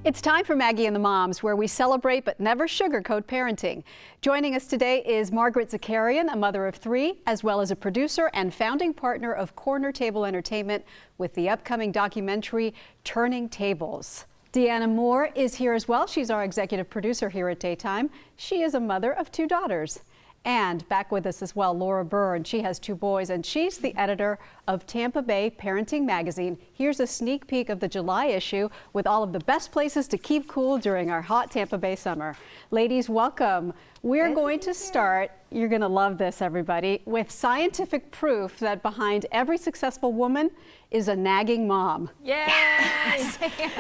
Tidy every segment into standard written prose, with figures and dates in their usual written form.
It's time for Maggie and the Moms, where we celebrate but never sugarcoat parenting. Joining us today is Margaret Zakarian, a mother of 3, as well as a producer and founding partner of Corner Table Entertainment with the upcoming documentary Turning Tables. Deanna Moore is here as well. She's our executive producer here at Daytime. She is a mother of 2 daughters. And back with us as well, Laura Byrne. She has 2 boys, and she's the editor of Tampa Bay Parenting Magazine. Here's a sneak peek of the July issue with all of the best places to keep cool during our hot Tampa Bay summer. Ladies, welcome. We're going to start, you're going to love this, everybody, with scientific proof that behind every successful woman is a nagging mom. Yay!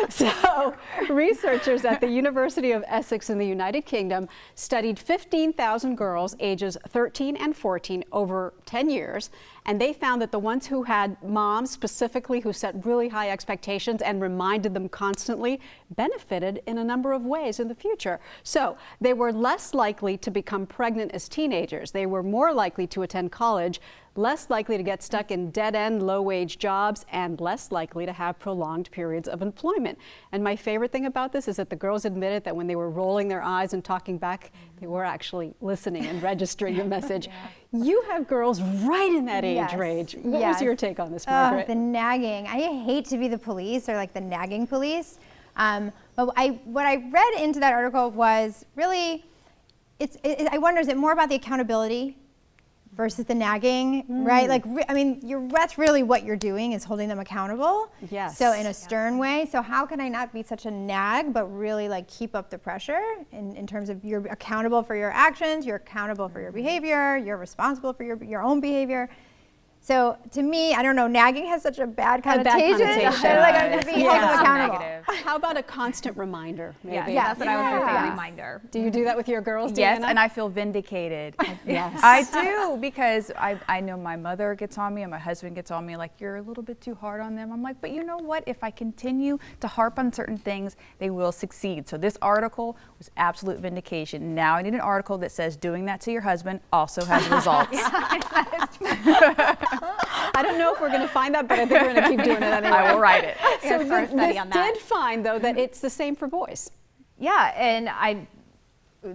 So, researchers at the University of Essex in the United Kingdom studied 15,000 girls ages 13 and 14 over 10 years, and they found that the ones who had moms specifically who set really high expectations and reminded them constantly benefited in a number of ways in the future. So, they were less likely to become pregnant as teenagers. They were more likely to attend college, less likely to get stuck in dead-end, low-wage jobs, and less likely to have prolonged periods of employment. And my favorite thing about this is that the girls admitted that when they were rolling their eyes and talking back, they were actually listening and registering the message. Yeah. You have girls right in that age range. What was your take on this, Margaret? The nagging. I hate to be the police or like the nagging police. But what I read into that article was really, I wonder, is it more about the accountability versus the nagging, right? Like, I mean, that's really what you're doing, is holding them accountable. Yes. So in a stern way. So how can I not be such a nag, but really like keep up the pressure in terms of you're accountable for your actions, you're accountable for your behavior, you're responsible for your own behavior. So to me, I don't know, nagging has such a bad connotation. Like I'm just being held accountable. How about a constant reminder? Maybe? Yeah, that's what I was going to say, a reminder. Do you do that with your girls, Deanna? Yes, and I feel vindicated. Yes. I do, because I know my mother gets on me and my husband gets on me, like, you're a little bit too hard on them. I'm like, but you know what? If I continue to harp on certain things, they will succeed. So this article was absolute vindication. Now I need an article that says doing that to your husband also has results. I don't know if we're going to find that, but I think we're going to keep doing it anyway. I will write it. So this did find, though, that it's the same for boys. Yeah, and I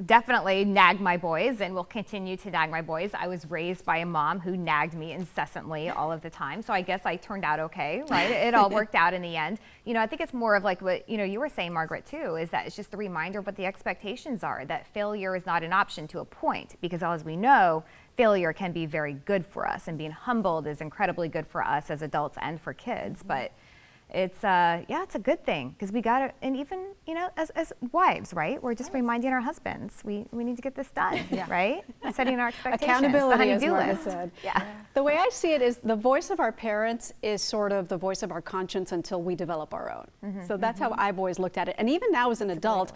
definitely nag my boys and will continue to nag my boys. I was raised by a mom who nagged me incessantly all of the time, so I guess I turned out okay, right? It all worked out in the end. You know, I think it's more of like what, you know, you were saying, Margaret, too, is that it's just the reminder of what the expectations are, that failure is not an option to a point, because as we know, failure can be very good for us, and being humbled is incredibly good for us as adults and for kids. But it's it's a good thing, because we got to, and even, you know, as wives, right? We're just reminding our husbands we need to get this done, right? Setting our expectations. Accountability, as Margaret list. said. Yeah. The way I see it is the voice of our parents is sort of the voice of our conscience until we develop our own. So that's how I've always looked at it. And even now as an adult,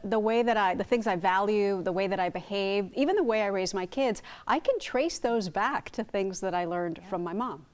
the way that the things I value, the way that I behave, even the way I raise my kids, I can trace those back to things that I learned from my mom.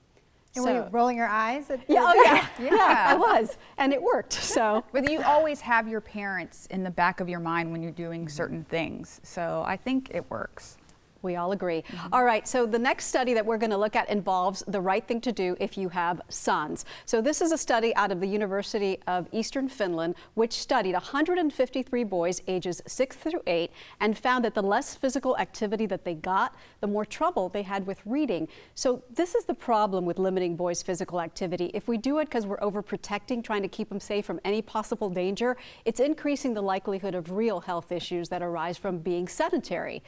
And were you rolling your eyes? Yeah, I was, and it worked. So, but you always have your parents in the back of your mind when you're doing certain things. So I think it works. We all agree. All right, so the next study that we're going to look at involves the right thing to do if you have sons. So this is a study out of the University of Eastern Finland, which studied 153 boys ages 6 through 8 and found that the less physical activity that they got, the more trouble they had with reading. So this is the problem with limiting boys' physical activity. If we do it because we're overprotecting, trying to keep them safe from any possible danger, it's increasing the likelihood of real health issues that arise from being sedentary.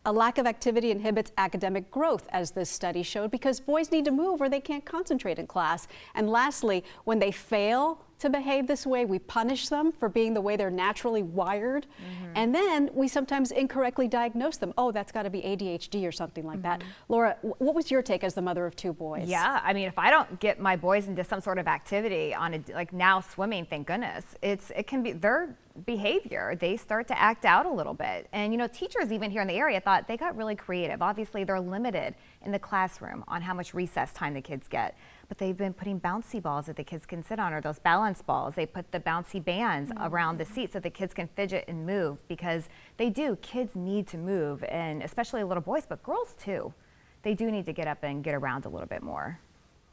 A lack of activity inhibits academic growth, as this study showed, because boys need to move or they can't concentrate in class. And lastly, when they fail to behave this way, we punish them for being the way they're naturally wired. And then we sometimes incorrectly diagnose them. Oh, that's got to be ADHD or something like that. Laura, what was your take as the mother of 2 boys? Yeah, I mean, if I don't get my boys into some sort of activity like now swimming, thank goodness, it can be their behavior. They start to act out a little bit. And, you know, teachers even here in the area thought they got really creative. Obviously, they're limited in the classroom on how much recess time the kids get. But they've been putting bouncy balls that the kids can sit on, or those balance balls. They put the bouncy bands around the seat so the kids can fidget and move, because kids need to move, and especially little boys, but girls too. They do need to get up and get around a little bit more.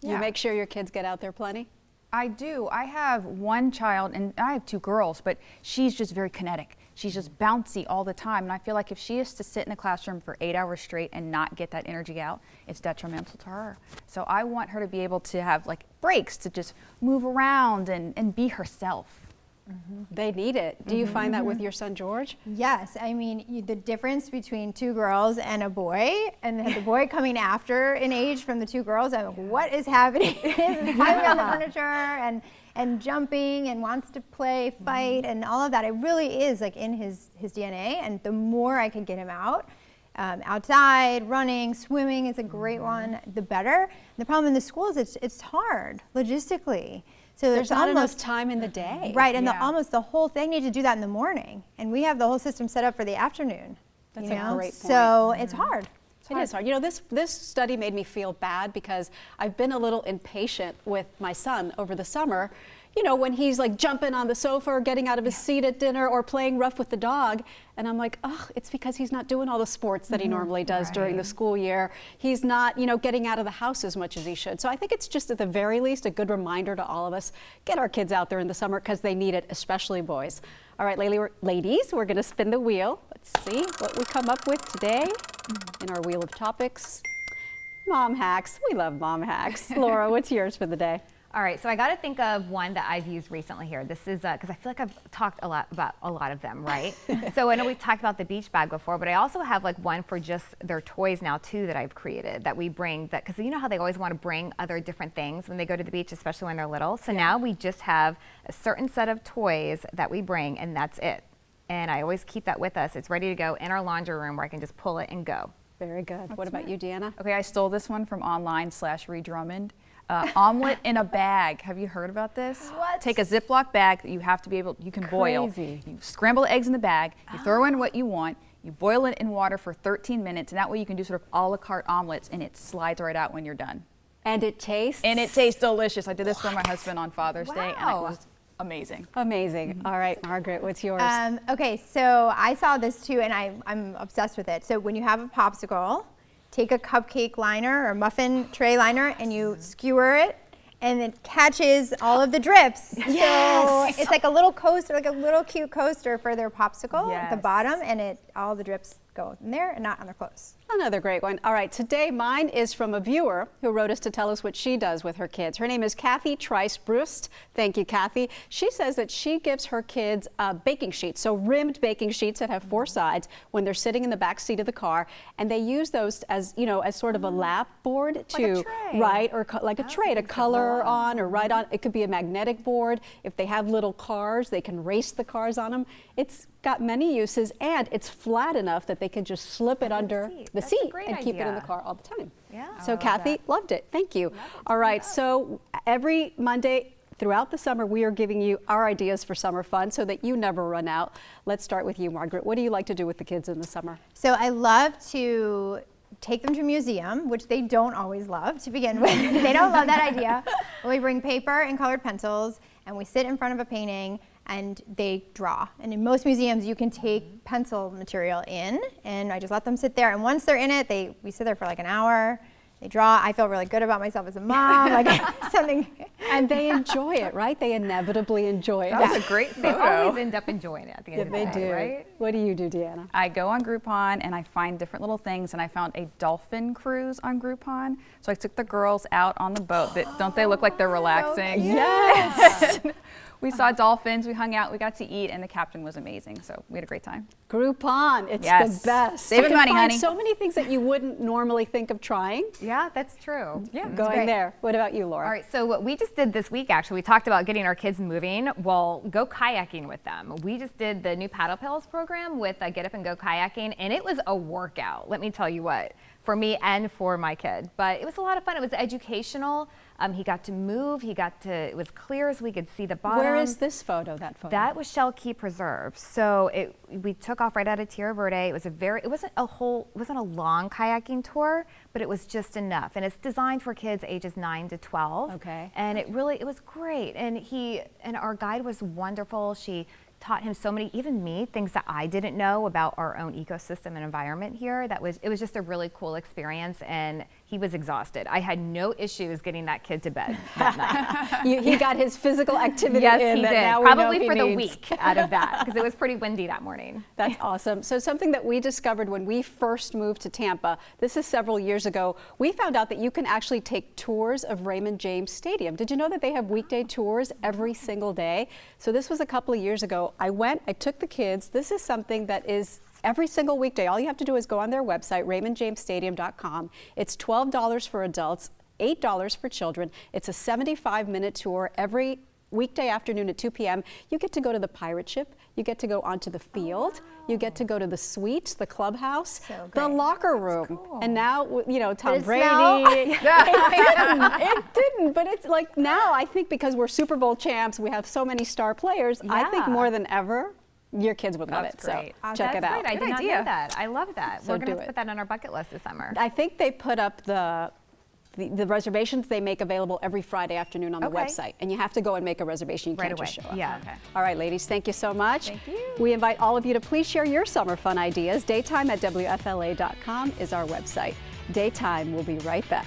You make sure your kids get out there plenty? I do. I have one child, and I have 2 girls, but she's just very kinetic. She's just bouncy all the time. And I feel like if she is to sit in a classroom for 8 hours straight and not get that energy out, it's detrimental to her. So I want her to be able to have like breaks to just move around and be herself. They need it. Do you find that with your son, George? Yes, I mean, the difference between 2 girls and a boy, and the boy coming after in age from the 2 girls, I'm like, what is happening? He's climbing on the furniture and jumping and wants to play, fight, and all of that. It really is like in his DNA, and the more I can get him out, outside, running, swimming is a great one, the better. And the problem in the schools, it's hard logistically. So There's not enough time in the day. Right, and almost the whole thing need to do that in the morning, and we have the whole system set up for the afternoon. That's a great point. So it's hard. It is hard. You know, this study made me feel bad because I've been a little impatient with my son over the summer. You know, when he's like jumping on the sofa or getting out of his seat at dinner or playing rough with the dog. And I'm like, oh, it's because he's not doing all the sports that he normally does during the school year. He's not, you know, getting out of the house as much as he should. So I think it's just at the very least a good reminder to all of us, get our kids out there in the summer because they need it, especially boys. All right, ladies, we're gonna spin the wheel. Let's see what we come up with today in our wheel of topics. Mom hacks, we love mom hacks. Laura, what's yours for the day? All right, so I got to think of one that I've used recently here. This is because I feel like I've talked a lot about a lot of them, right? So I know we've talked about the beach bag before, but I also have like one for just their toys now too that I've created that we bring, that because you know how they always want to bring other different things when they go to the beach, especially when they're little. So now we just have a certain set of toys that we bring, and that's it. And I always keep that with us. It's ready to go in our laundry room where I can just pull it and go. Very good. What about you, Deanna? Okay, I stole this one from online/Ree Drummond. Omelet in a bag. Have you heard about this? What? Take a Ziploc bag that you have to be able, you can boil. Crazy. You scramble the eggs in the bag, you throw in what you want, you boil it in water for 13 minutes, and that way you can do sort of a la carte omelets, and it slides right out when you're done. And it tastes? And it tastes delicious. I did this for my husband on Father's Day, and it was amazing. Amazing. All right, Margaret, what's yours? Okay, so I saw this too, and I'm obsessed with it. So when you have a popsicle, take a cupcake liner or muffin tray liner and you skewer it, and it catches all of the drips. Yes. So it's like a little coaster, like a little cute coaster for their popsicle at the bottom, and all the drips go in there and not on their clothes. Another great one. All right, today mine is from a viewer who wrote us to tell us what she does with her kids. Her name is Kathy Trice-Brust. Thank you, Kathy. She says that she gives her kids baking sheets, so rimmed baking sheets that have 4 sides when they're sitting in the back seat of the car, and they use those as, you know, as sort of a lap board to, like a tray. right, or like a tray to color on or write on. It could be a magnetic board. If they have little cars, they can race the cars on them. It's got many uses, and it's flat enough that they can just slip it under the seat and keep it in the car all the time. Yeah. So Kathy, loved it. Thank you. All right, so every Monday throughout the summer, we are giving you our ideas for summer fun so that you never run out. Let's start with you, Margaret. What do you like to do with the kids in the summer? So I love to take them to a museum, which they don't always love to begin with. They don't love that idea. We bring paper and colored pencils, and we sit in front of a painting, and they draw. And in most museums, you can take pencil material in, and I just let them sit there. And once they're in it, we sit there for like an hour. They draw. I feel really good about myself as a mom, like something. And they enjoy it, right? They inevitably enjoy it. That was a great They photo. always end up enjoying it at the end of the They day, do. right? What do you do, Deanna? I go on Groupon and I find different little things, and I found a dolphin cruise on Groupon. So I took the girls out on the boat. Don't they look like they're relaxing? Yes. We saw dolphins, we hung out, we got to eat, and the captain was amazing. So we had a great time. Groupon, it's Yes. the best. Saving You can money, find honey. so many things that you wouldn't normally think of trying. Yeah, that's true. Yeah. Going great. there. What about you, Laura? All right, so what we just did this week, actually, we talked about getting our kids moving. Well, go kayaking with them. We just did the new Paddle Pails program with Get Up and Go Kayaking, and it was a workout, let me tell you what, for me and for my kid. But it was a lot of fun. It was educational. He got to move. It was clear as we could see the bottom. Where is this photo, that photo? That was Shell Key Preserve. So we took off right out of Tierra Verde. It wasn't a long kayaking tour, but it was just enough. And it's designed for kids ages 9 to 12. Okay. And it was great. And our guide was wonderful. She taught him so many, even me, things that I didn't know about our own ecosystem and environment here. It was just a really cool experience, and he was exhausted. I had no issues getting that kid to bed that night. He got his physical activity Yes, in he that did. now we know Probably he for the needs. week out of that, because it was pretty windy that morning. That's awesome. So something that we discovered when we first moved to Tampa, this is several years ago, we found out that you can actually take tours of Raymond James Stadium. Did you know that they have weekday tours every single day? So this was a couple of years ago. I took the kids. This is something that is every single weekday. All you have to do is go on their website, raymondjamesstadium.com. It's $12 for adults, $8 for children. It's a 75-minute tour every weekday afternoon at 2 p.m. You get to go to the pirate ship. You get to go onto the field. Oh, wow. You get to go to the suites, the clubhouse, So the great. locker room. cool. And now, you know, Tom it Brady. smell? It didn't, but it's like now I think because we're Super Bowl champs, we have so many star players. I think Yeah. more than ever, your kids would love That's it. great. So check it That's out. great. I Good did not idea. know that. I love that. So We're going do to it. put that on our bucket list this summer. I think they put up the reservations they make available every Friday afternoon on the Okay. website, and you have to go and make a reservation. You Right can't away. just show up. Yeah. Okay. All right, ladies, thank you so much. Thank you. We invite all of you to please share your summer fun ideas. Daytime at WFLA.com is our website. Daytime will be right back.